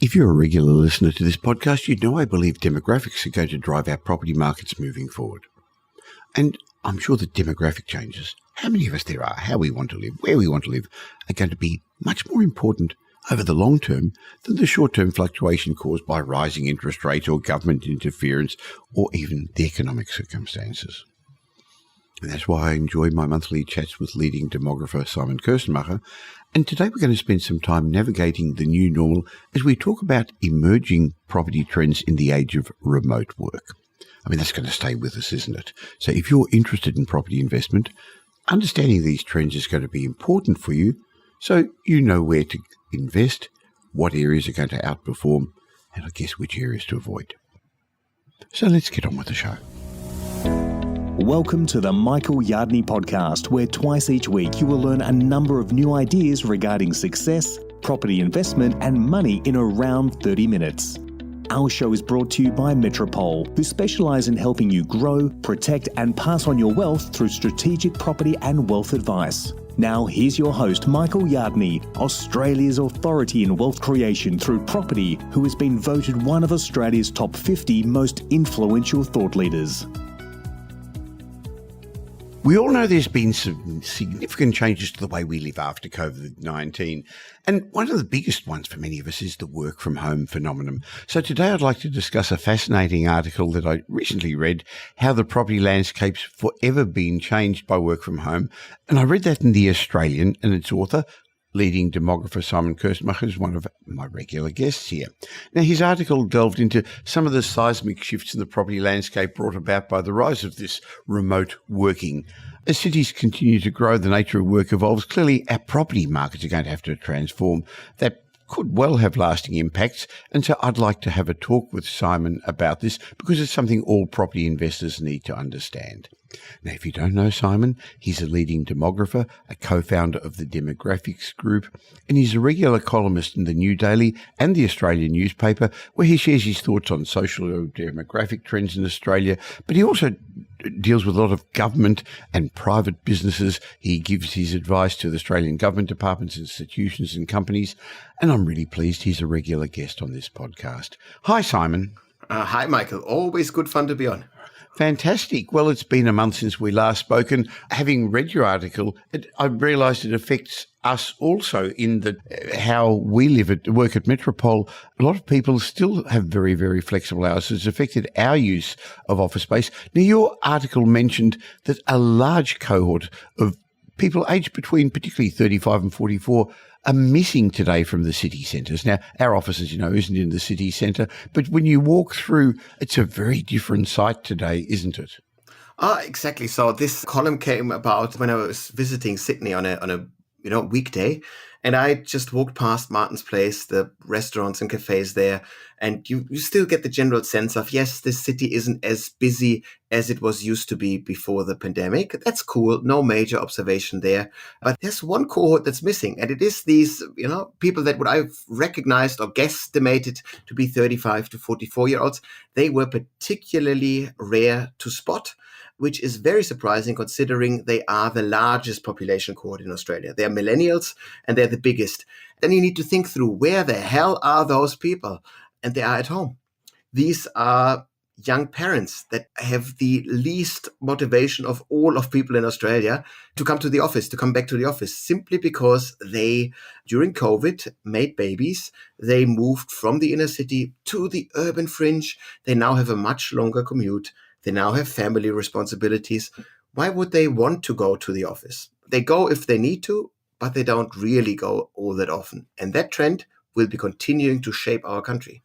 If you're a regular listener to this podcast, you'd know I believe demographics are going to drive our property markets moving forward. And I'm sure that demographic changes, how many of us there are, how we want to live, where we want to live, are going to be much more important over the long term than the short-term fluctuation caused by rising interest rates or government interference or even the economic circumstances. And that's why I enjoy my monthly chats with leading demographer Simon Kuenstenmacher. And today we're going to spend some time navigating the new normal as we talk about emerging property trends in the age of remote work. I mean, that's going to stay with us, isn't it? So if you're interested in property investment, understanding these trends is going to be important for you so you know where to invest, what areas are going to outperform, and I guess which areas to avoid. So let's get on with the show. Welcome to the Michael Yardney podcast, where twice each week you will learn a number of new ideas regarding success, property investment and money in around 30 minutes. Our show is brought to you by Metropole, who specialise in helping you grow, protect and pass on your wealth through strategic property and wealth advice. Now here's your host, Michael Yardney, Australia's authority in wealth creation through property, who has been voted one of Australia's top 50 most influential thought leaders. We all know there's been some significant changes to the way we live after COVID-19. And one of the biggest ones for many of us is the work from home phenomenon. So today I'd like to discuss a fascinating article that I recently read, How the Property Landscape's Forever Been Changed by Work from Home. And I read that in The Australian, and its author, leading demographer Simon Kuenstenmacher, is one of my regular guests here. Now, his article delved into some of the seismic shifts in the property landscape brought about by the rise of this remote working. As cities continue to grow, the nature of work evolves. Clearly, our property markets are going to have to transform. That could well have lasting impacts, and so I'd like to have a talk with Simon about this because it's something all property investors need to understand. Now, if you don't know Simon, he's a leading demographer, a co-founder of the Demographics Group, and he's a regular columnist in the New Daily and the Australian newspaper, where he shares his thoughts on social demographic trends in Australia, but he also deals with a lot of government and private businesses. He gives his advice to the Australian government departments, institutions and companies, and I'm really pleased he's a regular guest on this podcast. Hi, Simon. Hi, Michael. Always good fun to be on. Fantastic. Well, it's been a month since we last spoke, and having read your article, I realised it affects us also in how we work at Metropole. A lot of people still have very, very flexible hours. It's affected our use of office space. Now, your article mentioned that a large cohort of people aged between particularly 35 and 44 are missing today from the city centres. Now, our office, as you know, isn't in the city centre, but when you walk through, it's a very different sight today, isn't it? Exactly. So this column came about when I was visiting Sydney on a weekday, and I just walked past Martin's Place, the restaurants and cafes there, and you still get the general sense of, yes, this city isn't as busy as it was used to be before the pandemic. That's cool. No major observation there. But there's one cohort that's missing, and it is these, people that what I've recognized or guesstimated to be 35 to 44-year-olds. They were particularly rare to spot, which is very surprising considering they are the largest population cohort in Australia. They're millennials and they're the biggest. Then you need to think through, where the hell are those people? And they are at home. These are young parents that have the least motivation of all of people in Australia to come back to the office, simply because they, during COVID, made babies. They moved from the inner city to the urban fringe. They now have a much longer commute. They now have family responsibilities. Why would they want to go to the office? They go if they need to, but they don't really go all that often. And that trend will be continuing to shape our country.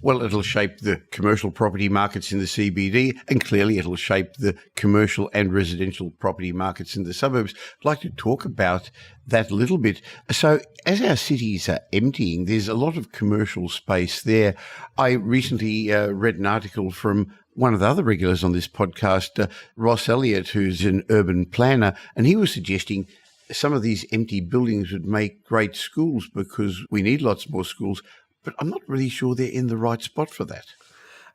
Well, it'll shape the commercial property markets in the CBD, and clearly it'll shape the commercial and residential property markets in the suburbs. I'd like to talk about that a little bit. So as our cities are emptying, there's a lot of commercial space there. I recently read an article from one of the other regulars on this podcast, Ross Elliott, who's an urban planner, and he was suggesting some of these empty buildings would make great schools because we need lots more schools. But I'm not really sure they're in the right spot for that.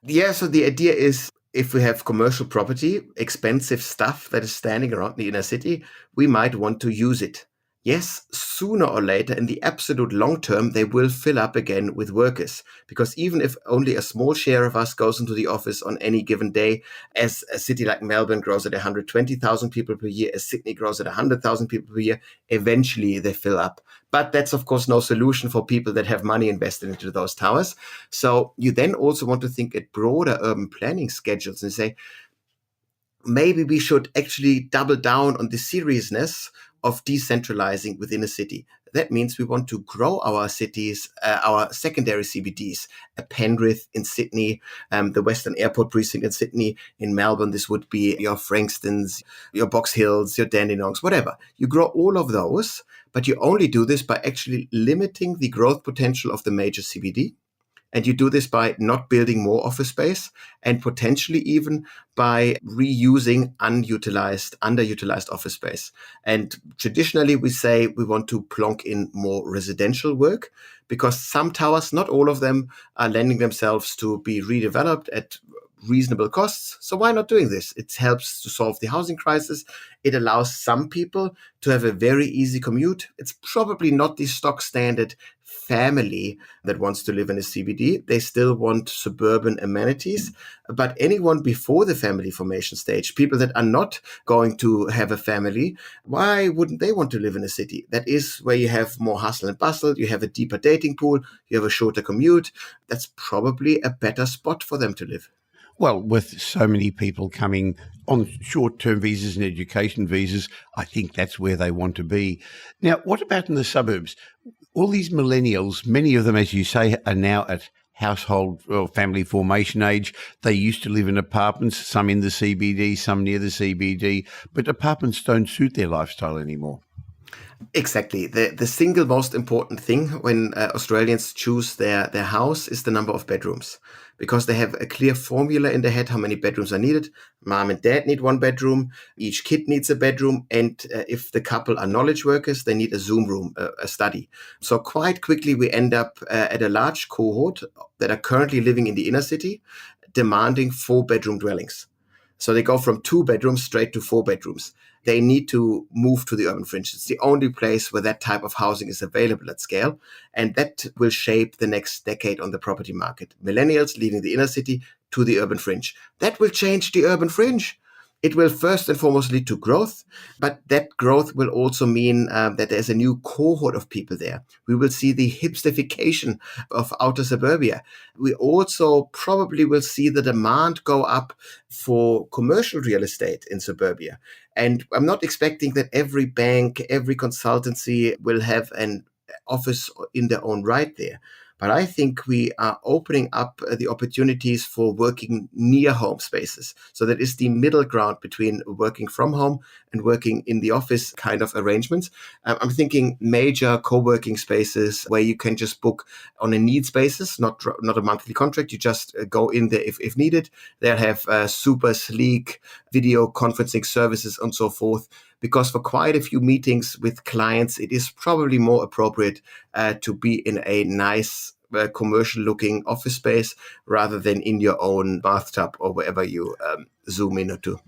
Yeah, so the idea is, if we have commercial property, expensive stuff that is standing around the inner city, we might want to use it. yes, sooner or later, in the absolute long term, they will fill up again with workers. Because even if only a small share of us goes into the office on any given day, as a city like Melbourne grows at 120,000 people per year, as Sydney grows at 100,000 people per year, eventually they fill up. But that's, of course, no solution for people that have money invested into those towers. So you then also want to think at broader urban planning schedules and say, maybe we should actually double down on the seriousness of decentralizing within a city. That means we want to grow our cities, our secondary CBDs, Penrith in Sydney, the Western Airport Precinct in Sydney. In Melbourne, this would be your Frankstons, your Box Hills, your Dandenongs, whatever. You grow all of those, but you only do this by actually limiting the growth potential of the major CBD. And you do this by not building more office space and potentially even by reusing underutilized office space. And traditionally, we say we want to plonk in more residential work because some towers, not all of them, are lending themselves to be redeveloped at reasonable costs. So why not doing this? It helps to solve the housing crisis. It allows some people to have a very easy commute. It's probably not the stock standard family that wants to live in a CBD. They still want suburban amenities. But anyone before the family formation stage, people that are not going to have a family, why wouldn't they want to live in a city? That is where you have more hustle and bustle. You have a deeper dating pool. You have a shorter commute. That's probably a better spot for them to live. Well, with so many people coming on short-term visas and education visas, I think that's where they want to be. Now, what about in the suburbs? All these millennials, many of them, as you say, are now at household or family formation age. They used to live in apartments, some in the CBD, some near the CBD, but apartments don't suit their lifestyle anymore. Exactly. The single most important thing when Australians choose their house is the number of bedrooms, because they have a clear formula in their head how many bedrooms are needed. Mom and dad need one bedroom. Each kid needs a bedroom. And if the couple are knowledge workers, they need a Zoom room, a study. So quite quickly, we end up at a large cohort that are currently living in the inner city, demanding 4-bedroom dwellings. So they go from 2 bedrooms straight to 4 bedrooms. They need to move to the urban fringe. It's the only place where that type of housing is available at scale. And that will shape the next decade on the property market. Millennials leaving the inner city to the urban fringe. That will change the urban fringe. It will first and foremost lead to growth, but that growth will also mean that there's a new cohort of people there. We will see the hipsterification of outer suburbia. We also probably will see the demand go up for commercial real estate in suburbia. And I'm not expecting that every bank, every consultancy will have an office in their own right there. But I think we are opening up the opportunities for working near home spaces. So that is the middle ground between working from home and working in the office kind of arrangements. I'm thinking major co-working spaces where you can just book on a needs basis, not a monthly contract. You just go in there if needed. They'll have super sleek video conferencing services and so forth. Because for quite a few meetings with clients, it is probably more appropriate to be in a nice commercial-looking office space rather than in your own bathtub or wherever you zoom in or to.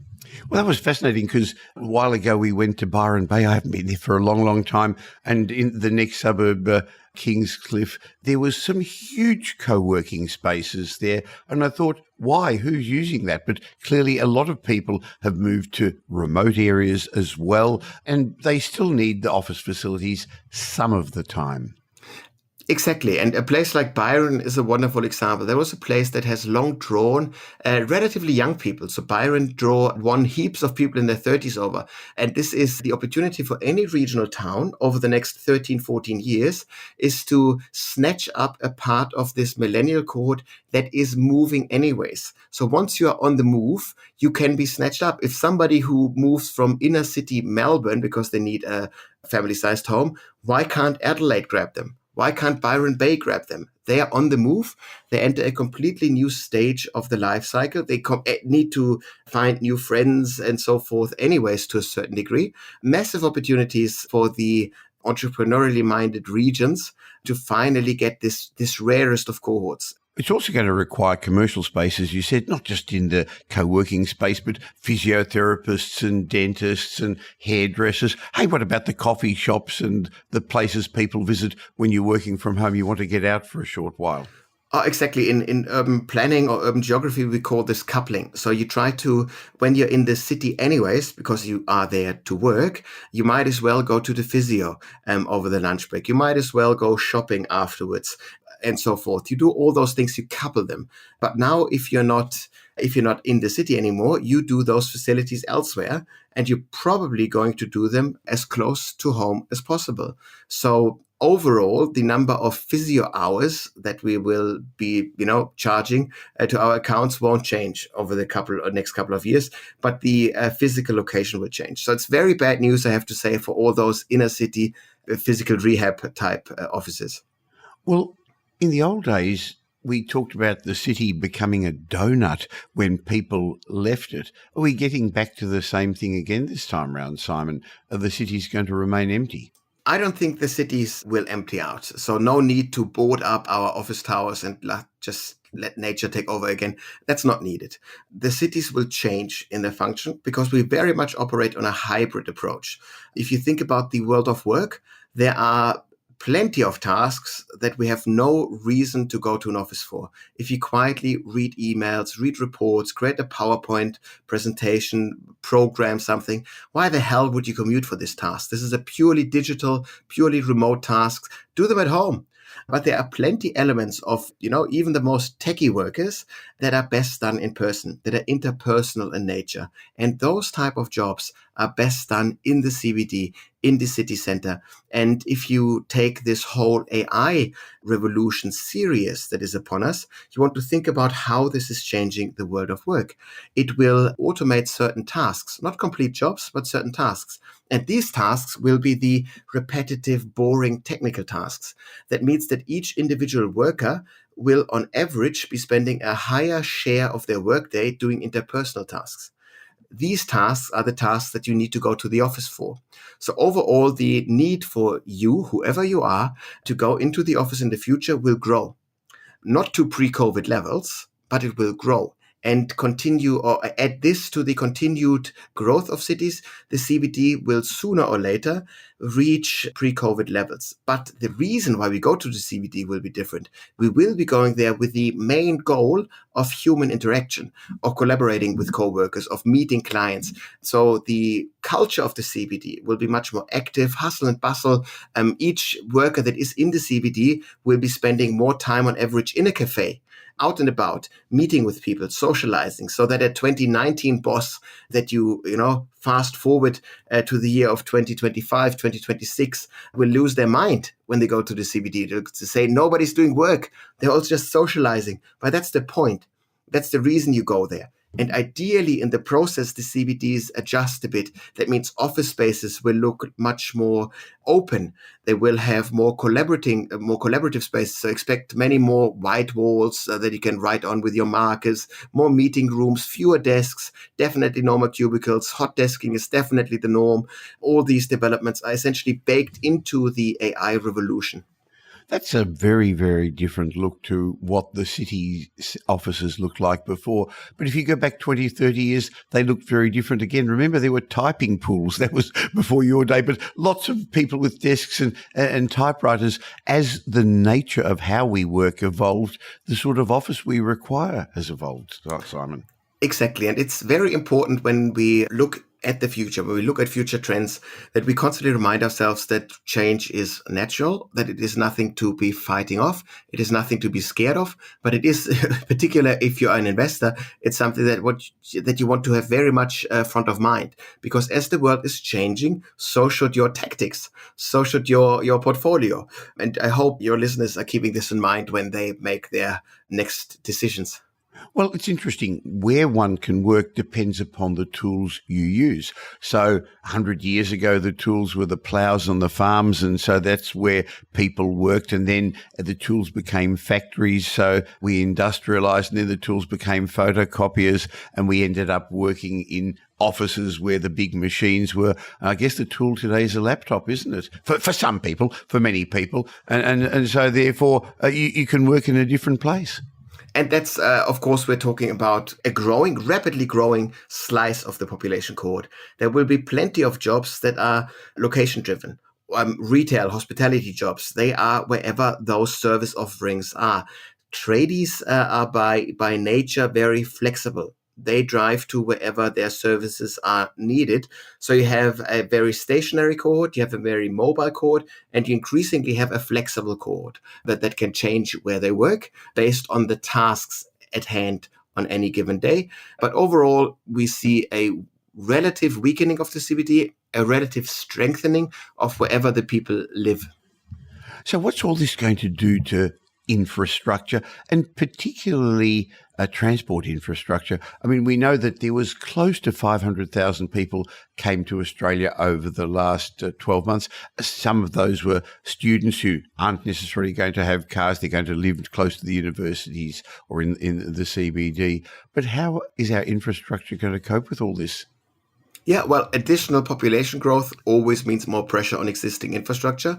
Well, that was fascinating because a while ago we went to Byron Bay. I haven't been there for a long, long time. And in the next suburb, Kingscliff, there was some huge co-working spaces there. And I thought, why? Who's using that? But clearly a lot of people have moved to remote areas as well, and they still need the office facilities some of the time. Exactly. And a place like Byron is a wonderful example. There was a place that has long drawn relatively young people. So Byron won heaps of people in their 30s over. And this is the opportunity for any regional town over the next 13, 14 years is to snatch up a part of this millennial cohort that is moving anyways. So once you are on the move, you can be snatched up. If somebody who moves from inner city Melbourne because they need a family-sized home, why can't Adelaide grab them? Why can't Byron Bay grab them? They are on the move. They enter a completely new stage of the life cycle. They need to find new friends and so forth anyways to a certain degree. Massive opportunities for the entrepreneurially minded regions to finally get this rarest of cohorts. It's also going to require commercial space, as you said, not just in the co-working space, but physiotherapists and dentists and hairdressers. Hey, what about the coffee shops and the places people visit when you're working from home? You want to get out for a short while. Oh, exactly. In urban planning or urban geography, we call this coupling. So you try to, when you're in the city anyways, because you are there to work, you might as well go to the physio over the lunch break. You might as well go shopping afterwards and so forth. You do all those things, you couple them. But now if you're not in the city anymore, you do those facilities elsewhere, and you're probably going to do them as close to home as possible. So overall, the number of physio hours that we will be, charging to our accounts won't change over the next couple of years, but the physical location will change. So it's very bad news, I have to say, for all those inner city physical rehab type offices. Well, in the old days, we talked about the city becoming a donut when people left it. Are we getting back to the same thing again this time round, Simon? Are the cities going to remain empty? I don't think the cities will empty out. So no need to board up our office towers and just let nature take over again. That's not needed. The cities will change in their function because we very much operate on a hybrid approach. If you think about the world of work, there are plenty of tasks that we have no reason to go to an office for. If you quietly read emails, read reports, create a PowerPoint presentation, program something, why the hell would you commute for this task? This is a purely digital, purely remote task. Do them at home. But there are plenty elements of, even the most techie workers that are best done in person, that are interpersonal in nature. And those type of jobs are best done in the CBD, in the city center. And if you take this whole AI revolution serious that is upon us, you want to think about how this is changing the world of work. It will automate certain tasks, not complete jobs, but certain tasks. And these tasks will be the repetitive, boring technical tasks. That means that each individual worker will, on average, be spending a higher share of their workday doing interpersonal tasks. These tasks are the tasks that you need to go to the office for. So overall, the need for you, whoever you are, to go into the office in the future will grow. Not to pre-COVID levels, but it will grow. And continue or add this to the continued growth of cities, the CBD will sooner or later reach pre-COVID levels. But the reason why we go to the CBD will be different. We will be going there with the main goal of human interaction, of collaborating with co-workers, of meeting clients. So the culture of the CBD will be much more active, hustle and bustle. Each worker that is in the CBD will be spending more time on average in a cafe, out and about, meeting with people, socializing, so that a 2019 boss that you fast forward to the year of 2025, 2026 will lose their mind when they go to the CBD to say nobody's doing work. They're all just socializing. But that's the point. That's the reason you go there. And ideally, in the process, the CBDs adjust a bit. That means office spaces will look much more open. They will have more collaborative spaces. So expect many more white walls that you can write on with your markers, more meeting rooms, fewer desks, definitely no more cubicles. Hot desking is definitely the norm. All these developments are essentially baked into the AI revolution. That's a very, very different look to what the city offices looked like before. But if you go back 20, 30 years, they looked very different again. Remember, there were typing pools. That was before your day, but lots of people with desks and typewriters. As the nature of how we work evolved, the sort of office we require has evolved, Simon. Exactly. And it's very important when we look at the future, when we look at future trends, that we constantly remind ourselves that change is natural, that it is nothing to be fighting off, it is nothing to be scared of, but it is, particular if you're an investor, it's something that you want to have very much front of mind. Because as the world is changing, so should your tactics, so should your portfolio. And I hope your listeners are keeping this in mind when they make their next decisions. Well, it's interesting. Where one can work depends upon the tools you use. So 100 years ago, the tools were the plows on the farms, and so that's where people worked. And then the tools became factories, so we industrialized, and then the tools became photocopiers, and we ended up working in offices where the big machines were. I guess the tool today is a laptop, isn't it? For some people, for many people. And so therefore, you can work in a different place. And that's, of course, we're talking about a rapidly growing slice of the population cohort. There will be plenty of jobs that are location driven. Retail, hospitality jobs, they are wherever those service offerings are. Tradies are by nature very flexible. They drive to wherever their services are needed. So you have a very stationary cohort, you have a very mobile cohort, and you increasingly have a flexible cohort that can change where they work based on the tasks at hand on any given day. But overall, we see a relative weakening of the CBD, a relative strengthening of wherever the people live. So what's all this going to do to infrastructure, and particularly transport infrastructure? I mean, we know that there was close to 500,000 people came to Australia over the last 12 months. Some of those were students who aren't necessarily going to have cars. They're going to live close to the universities or in the CBD. But how is our infrastructure going to cope with all this? Yeah, well, additional population growth always means more pressure on existing infrastructure.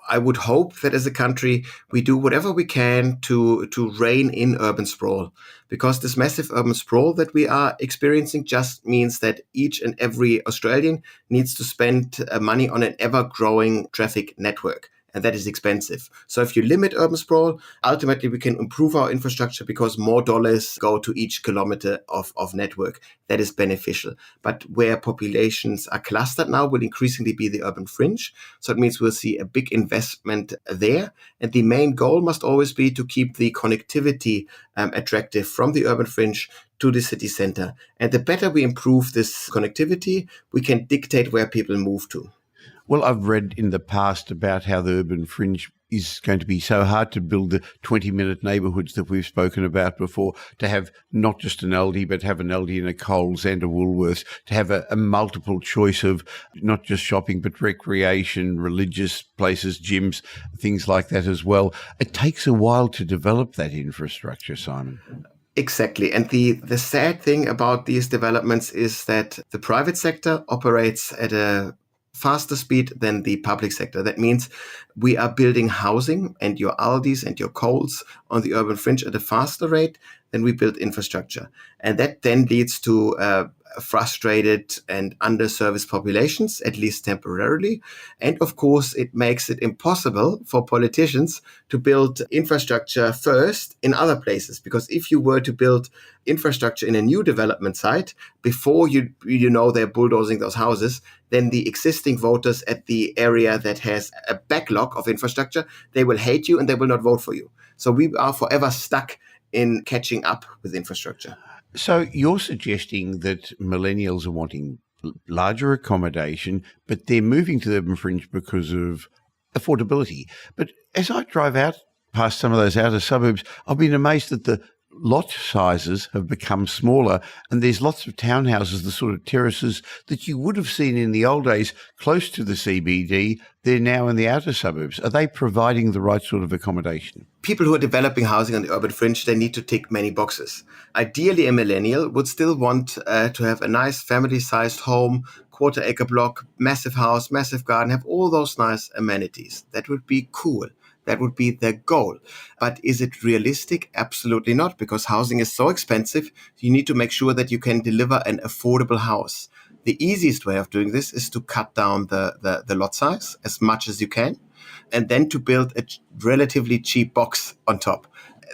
I would hope that as a country, we do whatever we can to rein in urban sprawl, because this massive urban sprawl that we are experiencing just means that each and every Australian needs to spend money on an ever-growing traffic network. And that is expensive. So if you limit urban sprawl, ultimately we can improve our infrastructure because more dollars go to each kilometer of network. That is beneficial. But where populations are clustered now will increasingly be the urban fringe. So it means we'll see a big investment there. And the main goal must always be to keep the connectivity attractive from the urban fringe to the city center. And the better we improve this connectivity, we can dictate where people move to. Well, I've read in the past about how the urban fringe is going to be so hard to build the 20-minute neighbourhoods that we've spoken about before, to have not just an Aldi, but have an Aldi and a Coles and a Woolworths, to have a multiple choice of not just shopping, but recreation, religious places, gyms, things like that as well. It takes a while to develop that infrastructure, Simon. Exactly. And the sad thing about these developments is that the private sector operates at a faster speed than the public sector. That means we are building housing and your Aldis and your Coles on the urban fringe at a faster rate than we build infrastructure. And that then leads to frustrated and underserviced populations, at least temporarily. And of course, it makes it impossible for politicians to build infrastructure first in other places. Because if you were to build infrastructure in a new development site before they're bulldozing those houses, then the existing voters at the area that has a backlog of infrastructure, they will hate you and they will not vote for you. So we are forever stuck in catching up with infrastructure. So you're suggesting that millennials are wanting larger accommodation, but they're moving to the urban fringe because of affordability. But as I drive out past some of those outer suburbs, I've been amazed that the lot sizes have become smaller, and there's lots of townhouses, the sort of terraces that you would have seen in the old days close to the CBD. They're now in the outer suburbs. Are they providing the right sort of accommodation? People who are developing housing on the urban fringe, they need to tick many boxes. Ideally, a millennial would still want to have a nice family-sized home, quarter-acre block, massive house, massive garden, have all those nice amenities. That would be cool. That would be their goal. But is it realistic? Absolutely not, because housing is so expensive. You need to make sure that you can deliver an affordable house. The easiest way of doing this is to cut down the lot size as much as you can, and then to build a relatively cheap box on top.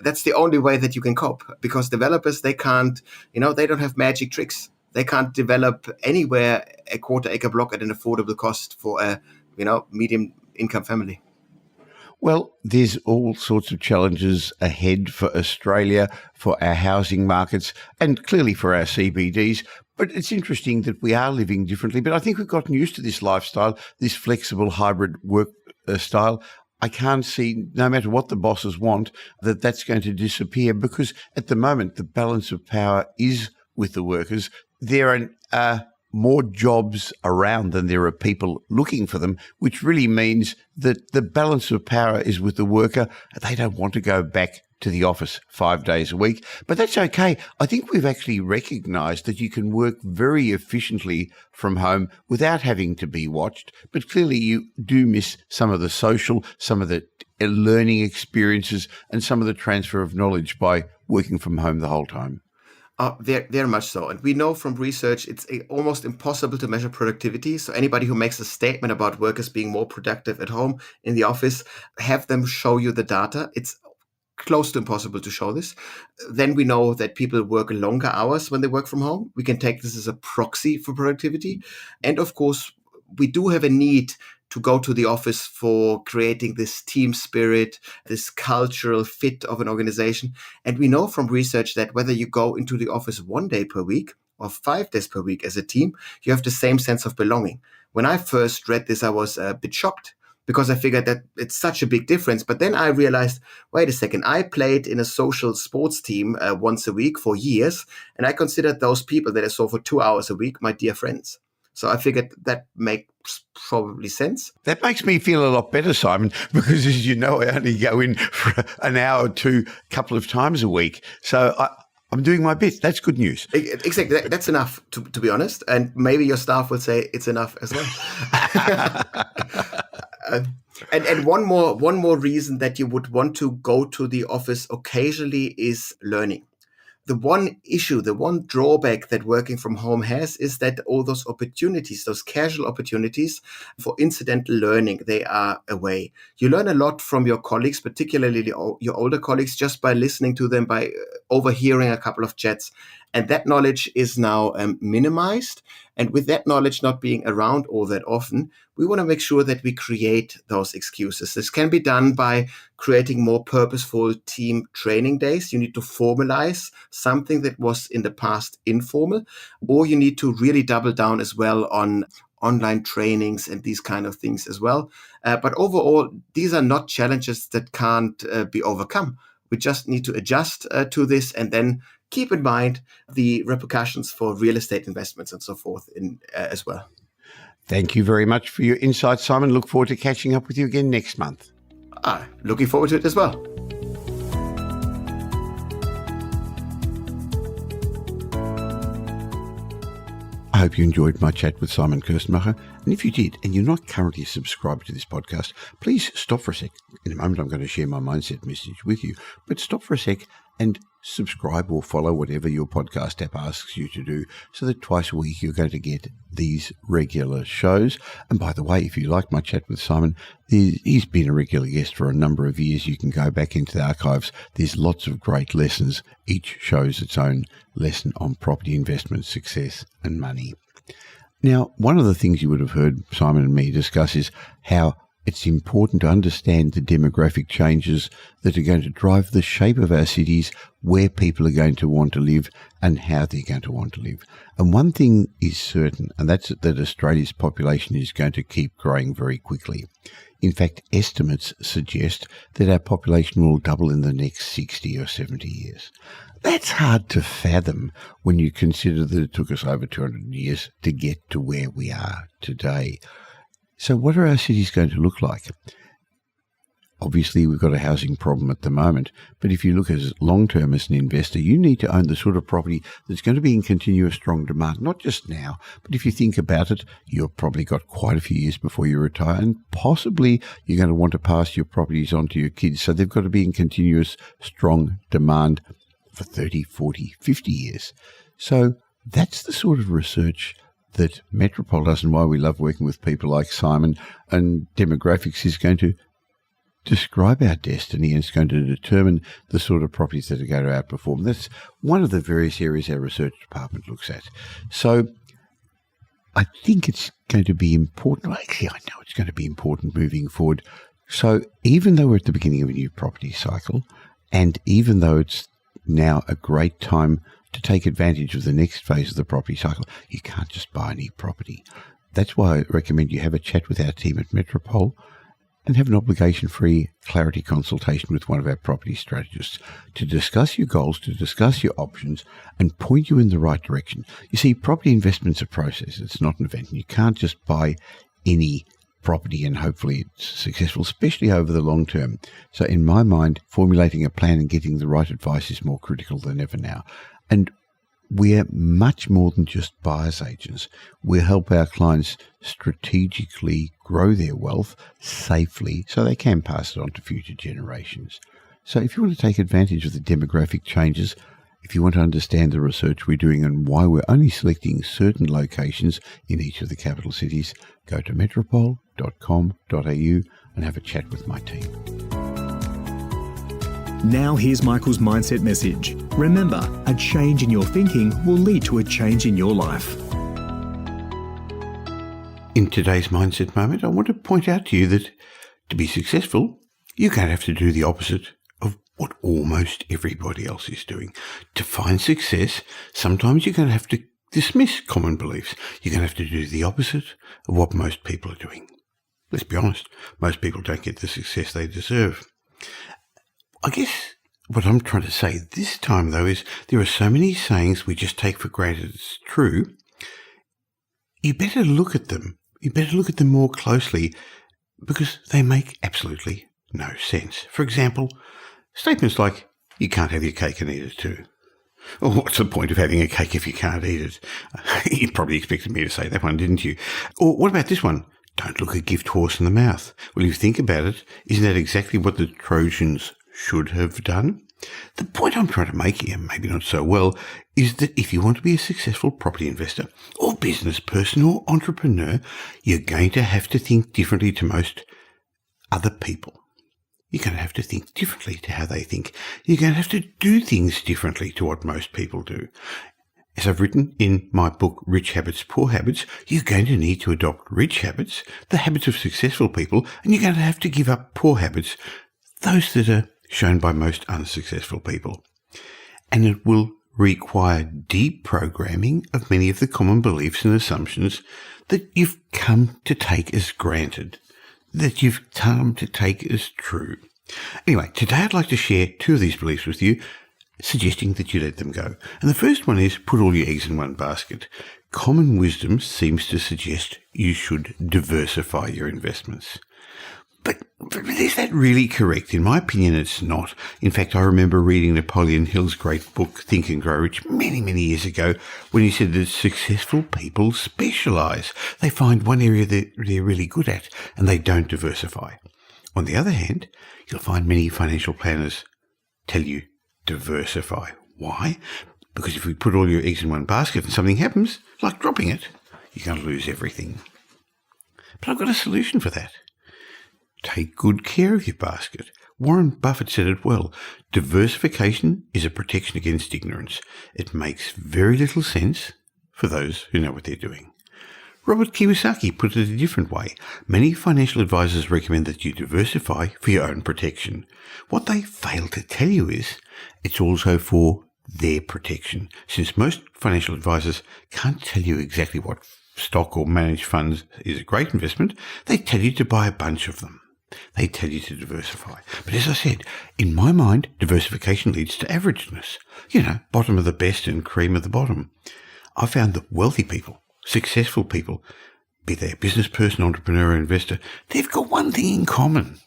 That's the only way that you can cope, because developers, they can't, they don't have magic tricks. They can't develop anywhere a quarter-acre block at an affordable cost for a, medium income family. Well, there's all sorts of challenges ahead for Australia, for our housing markets, and clearly for our CBDs. But it's interesting that we are living differently. But I think we've gotten used to this lifestyle, this flexible hybrid work style. I can't see, no matter what the bosses want, that that's going to disappear, because at the moment, the balance of power is with the workers. There are more jobs around than there are people looking for them, which really means that the balance of power is with the worker. They don't want to go back to the office 5 days a week, but that's okay. I think we've actually recognised that you can work very efficiently from home without having to be watched, but clearly you do miss some of the social, some of the learning experiences, and some of the transfer of knowledge by working from home the whole time? Very much so. And we know from research it's almost impossible to measure productivity. So anybody who makes a statement about workers being more productive at home, in the office, have them show you the data. It's close to impossible to show this. Then we know that people work longer hours when they work from home. We can take this as a proxy for productivity. And of course, we do have a need to go to the office for creating this team spirit, this cultural fit of an organization. And we know from research that whether you go into the office 1 day per week or 5 days per week as a team, you have the same sense of belonging. When I first read this, I was a bit shocked because I figured that it's such a big difference. But then I realized, wait a second, I played in a social sports team once a week for years, and I considered those people that I saw for 2 hours a week my dear friends. So I figured that makes probably sense. That makes me feel a lot better, Simon, because as you know, I only go in for an hour or two, a couple of times a week. So I'm doing my bit. That's good news. Exactly. That's enough, to be honest. And maybe your staff will say it's enough as well. And one more reason that you would want to go to the office occasionally is learning. The one issue, the one drawback that working from home has is that all those opportunities, those casual opportunities for incidental learning, they are away. You learn a lot from your colleagues, particularly your older colleagues, just by listening to them, by overhearing a couple of chats. And that knowledge is now minimized. And with that knowledge not being around all that often, we want to make sure that we create those excuses. This can be done by creating more purposeful team training days. You need to formalize something that was in the past informal, or you need to really double down as well on online trainings and these kind of things as well. But overall, these are not challenges that can't be overcome. We just need to adjust to this and then keep in mind the repercussions for real estate investments and so forth as well. Thank you very much for your insights, Simon. Look forward to catching up with you again next month. Looking forward to it as well. I hope you enjoyed my chat with Simon Kuenstenmacher. And if you did, and you're not currently subscribed to this podcast, please stop for a sec. In a moment, I'm going to share my mindset message with you. But stop for a sec and subscribe or follow whatever your podcast app asks you to do, so that twice a week you're going to get these regular shows. And by the way, if you like my chat with Simon, he's been a regular guest for a number of years. You can go back into the archives. There's lots of great lessons. Each shows its own lesson on property investment, success and money. Now, one of the things you would have heard Simon and me discuss is how it's important to understand the demographic changes that are going to drive the shape of our cities, where people are going to want to live and how they're going to want to live. And one thing is certain, and that's that Australia's population is going to keep growing very quickly. In fact, estimates suggest that our population will double in the next 60 or 70 years. That's hard to fathom when you consider that it took us over 200 years to get to where we are today. So what are our cities going to look like? Obviously, we've got a housing problem at the moment, but if you look as long-term as an investor, you need to own the sort of property that's going to be in continuous strong demand, not just now, but if you think about it, you've probably got quite a few years before you retire, and possibly you're going to want to pass your properties on to your kids, so they've got to be in continuous strong demand for 30, 40, 50 years. So that's the sort of research that Metropole does, and why we love working with people like Simon. And demographics is going to describe our destiny, and it's going to determine the sort of properties that are going to outperform. That's one of the various areas our research department looks at. So I think it's going to be important. Actually, I know it's going to be important moving forward. So even though we're at the beginning of a new property cycle, and even though it's now a great time to take advantage of the next phase of the property cycle, you can't just buy any property. That's why I recommend you have a chat with our team at Metropole and have an obligation-free clarity consultation with one of our property strategists to discuss your goals, to discuss your options, and point you in the right direction. You see, property investment's a process. It's not an event. You can't just buy any property and hopefully it's successful, especially over the long term. So in my mind, formulating a plan and getting the right advice is more critical than ever now. And we're much more than just buyer's agents. We help our clients strategically grow their wealth safely so they can pass it on to future generations. So if you want to take advantage of the demographic changes, if you want to understand the research we're doing and why we're only selecting certain locations in each of the capital cities, go to metropole.com.au and have a chat with my team. Now here's Michael's mindset message. Remember, a change in your thinking will lead to a change in your life. In today's mindset moment, I want to point out to you that to be successful, you're going to have to do the opposite of what almost everybody else is doing. To find success, sometimes you're going to have to dismiss common beliefs. You're going to have to do the opposite of what most people are doing. Let's be honest, most people don't get the success they deserve. I guess what I'm trying to say this time, though, is there are so many sayings we just take for granted it's true. You better look at them. You better look at them more closely because they make absolutely no sense. For example, statements like, you can't have your cake and eat it too. Or what's the point of having a cake if you can't eat it? You probably expected me to say that one, didn't you? Or what about this one? Don't look a gift horse in the mouth. Well, if you think about it, isn't that exactly what the Trojans should have done? The point I'm trying to make here, maybe not so well, is that if you want to be a successful property investor or business person or entrepreneur, you're going to have to think differently to most other people. You're going to have to think differently to how they think. You're going to have to do things differently to what most people do. As I've written in my book, Rich Habits, Poor Habits, you're going to need to adopt rich habits, the habits of successful people, and you're going to have to give up poor habits, those that are shown by most unsuccessful people. And it will require deprogramming of many of the common beliefs and assumptions that you've come to take as granted, that you've come to take as true. Anyway, today I'd like to share two of these beliefs with you, suggesting that you let them go. And the first one is put all your eggs in one basket. Common wisdom seems to suggest you should diversify your investments. But is that really correct? In my opinion, it's not. In fact, I remember reading Napoleon Hill's great book, Think and Grow Rich, many, many years ago, when he said that successful people specialize. They find one area that they're really good at, and they don't diversify. On the other hand, you'll find many financial planners tell you diversify. Why? Because if we put all your eggs in one basket and something happens, like dropping it, you're going to lose everything. But I've got a solution for that. Take good care of your basket. Warren Buffett said it well. Diversification is a protection against ignorance. It makes very little sense for those who know what they're doing. Robert Kiyosaki put it a different way. Many financial advisors recommend that you diversify for your own protection. What they fail to tell you is it's also for their protection. Since most financial advisors can't tell you exactly what stock or managed funds is a great investment, they tell you to buy a bunch of them. They tell you to diversify. But as I said, in my mind, diversification leads to averageness. Bottom of the best and cream of the bottom. I found that wealthy people, successful people, be they a business person, entrepreneur, or investor, they've got one thing in common.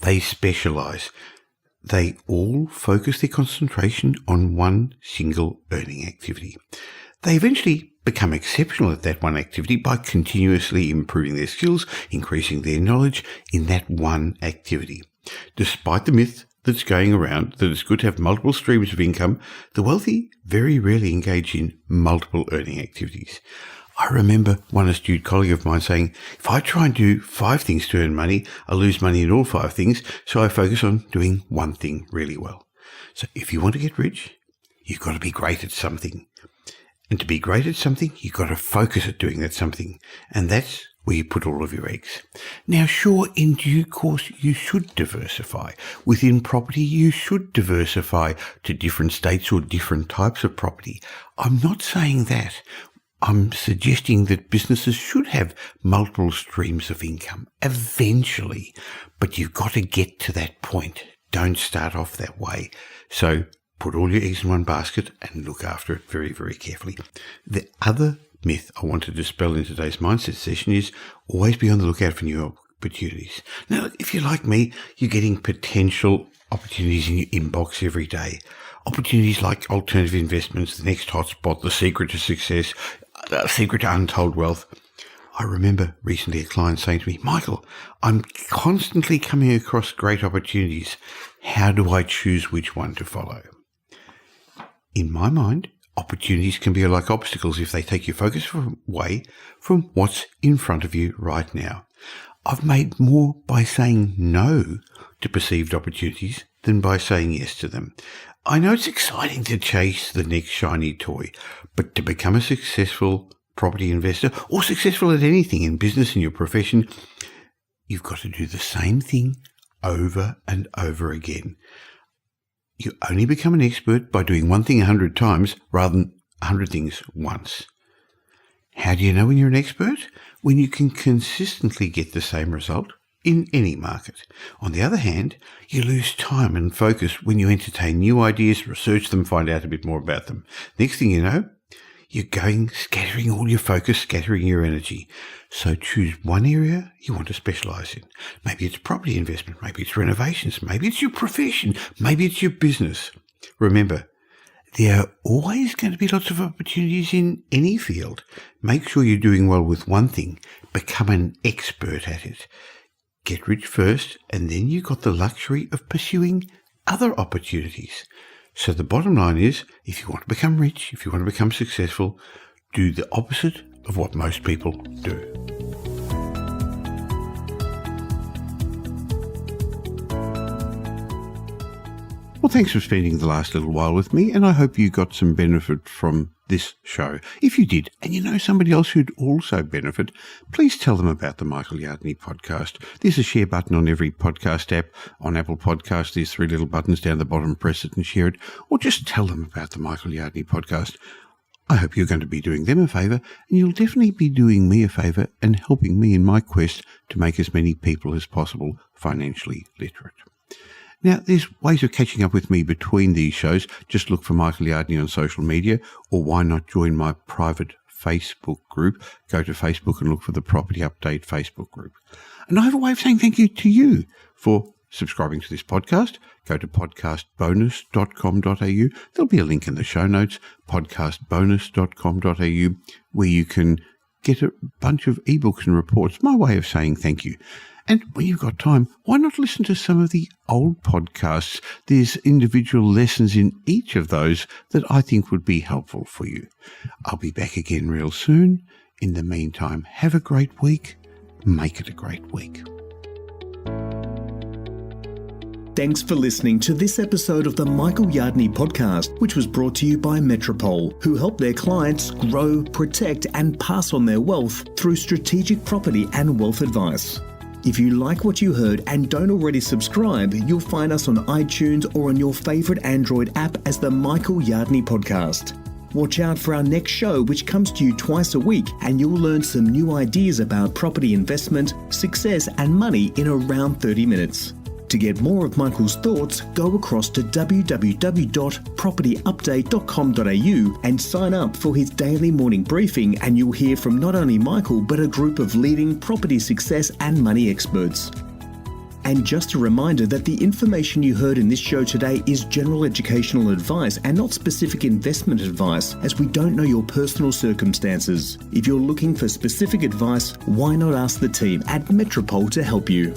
They specialize. They all focus their concentration on one single earning activity. They eventually become exceptional at that one activity by continuously improving their skills, increasing their knowledge in that one activity. Despite the myth that's going around that it's good to have multiple streams of income, the wealthy very rarely engage in multiple earning activities. I remember one astute colleague of mine saying, if I try and do 5 things to earn money, I lose money in all 5 things, so I focus on doing one thing really well. So if you want to get rich, you've got to be great at something. And to be great at something, you've got to focus at doing that something. And that's where you put all of your eggs. Now, sure, in due course, you should diversify. Within property, you should diversify to different states or different types of property. I'm not saying that. I'm suggesting that businesses should have multiple streams of income eventually. But you've got to get to that point. Don't start off that way. So put all your eggs in one basket and look after it very, very carefully. The other myth I want to dispel in today's mindset session is always be on the lookout for new opportunities. Now, if you're like me, you're getting potential opportunities in your inbox every day. Opportunities like alternative investments, the next hotspot, the secret to success, the secret to untold wealth. I remember recently a client saying to me, Michael, I'm constantly coming across great opportunities. How do I choose which one to follow? In my mind, opportunities can be like obstacles if they take your focus away from what's in front of you right now. I've made more by saying no to perceived opportunities than by saying yes to them. I know it's exciting to chase the next shiny toy, but to become a successful property investor or successful at anything in business in your profession, you've got to do the same thing over and over again. You only become an expert by doing one thing 100 times rather than 100 things once. How do you know when you're an expert? When you can consistently get the same result in any market. On the other hand, you lose time and focus when you entertain new ideas, research them, find out a bit more about them. Next thing you know, you're scattering all your focus, scattering your energy. So choose one area you want to specialize in. Maybe it's property investment, maybe it's renovations, maybe it's your profession, maybe it's your business. Remember, there are always going to be lots of opportunities in any field. Make sure you're doing well with one thing. Become an expert at it. Get rich first, and then you've got the luxury of pursuing other opportunities. So the bottom line is, if you want to become rich, if you want to become successful, do the opposite of what most people do. Well, thanks for spending the last little while with me, and I hope you got some benefit from this show. If you did, and you know somebody else who'd also benefit, please tell them about the Michael Yardney podcast. There's a share button on every podcast app. On Apple Podcasts, there's 3 little buttons down the bottom. Press it and share it, or just tell them about the Michael Yardney podcast. I hope you're going to be doing them a favour, and you'll definitely be doing me a favour and helping me in my quest to make as many people as possible financially literate. Now, there's ways of catching up with me between these shows. Just look for Michael Yardney on social media, or why not join my private Facebook group? Go to Facebook and look for the Property Update Facebook group. And I have a way of saying thank you to you for subscribing to this podcast. Go to podcastbonus.com.au. There'll be a link in the show notes, podcastbonus.com.au, where you can get a bunch of ebooks and reports. My way of saying thank you. And when you've got time, why not listen to some of the old podcasts? There's individual lessons in each of those that I think would be helpful for you. I'll be back again real soon. In the meantime, have a great week. Make it a great week. Thanks for listening to this episode of the Michael Yardney podcast, which was brought to you by Metropole, who help their clients grow, protect, and pass on their wealth through strategic property and wealth advice. If you like what you heard and don't already subscribe, you'll find us on iTunes or on your favourite Android app as the Michael Yardney Podcast. Watch out for our next show, which comes to you twice a week, and you'll learn some new ideas about property investment, success and money in around 30 minutes. To get more of Michael's thoughts, go across to www.propertyupdate.com.au and sign up for his daily morning briefing, and you'll hear from not only Michael but a group of leading property success and money experts. And just a reminder that the information you heard in this show today is general educational advice and not specific investment advice, as we don't know your personal circumstances. If you're looking for specific advice, why not ask the team at Metropole to help you?